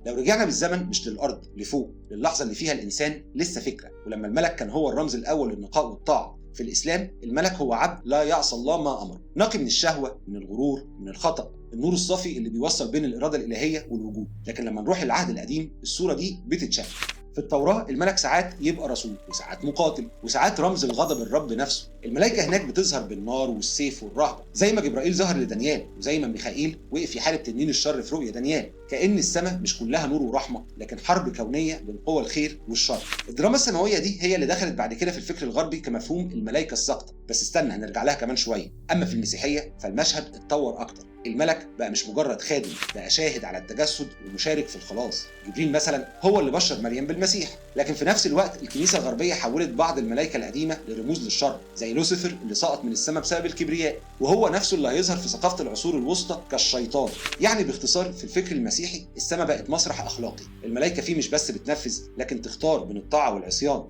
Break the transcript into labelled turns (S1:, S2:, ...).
S1: لو رجعنا بالزمن مش للأرض، لفوق، للحظة اللي فيها الإنسان لسه فكرة، ولما الملك كان هو الرمز الأول للنقاء والطاعة. في الإسلام الملك هو عبد لا يعصى الله ما أمره، نقي من الشهوة، من الغرور، من الخطأ، النور الصافي اللي بيوصل بين الإرادة الإلهية والوجود. لكن لما نروح العهد القديم الصورة دي بتتشكل. في التوراة الملك ساعات يبقى رسول، وساعات مقاتل، وساعات رمز الغضب الرب نفسه. الملائكة هناك بتظهر بالنار والسيف والرهبة، زي ما جبرائيل ظهر لدانيال، وزي ما ميخائيل وقف يحارب تنين الشر في رؤيا دانيال. كأن السماء مش كلها نور ورحمة، لكن حرب كونية بين قوى الخير والشر. الدراما السماوية دي هي اللي دخلت بعد كده في الفكر الغربي كمفهوم الملائكة الساقطة، بس استنى هنرجع لها كمان شوية. أما في المسيحية فالمشهد اتطور أكتر، الملك بقى مش مجرد خادم، بقى شاهد على التجسد ومشارك في الخلاص. جبريل مثلا هو اللي بشر مريم بالمسيح، لكن في نفس الوقت الكنيسة الغربية حولت بعض الملائكة القديمة لرموز للشر، زي لوسيفر اللي سقط من السماء بسبب الكبرياء، وهو نفسه اللي هيظهر في ثقافة العصور الوسطى كالشيطان. يعني باختصار في الفكر المسيحي السماء بقت مسرح أخلاقي، الملائكة فيه مش بس بتنفذ لكن تختار بين الطاعة والعصيان.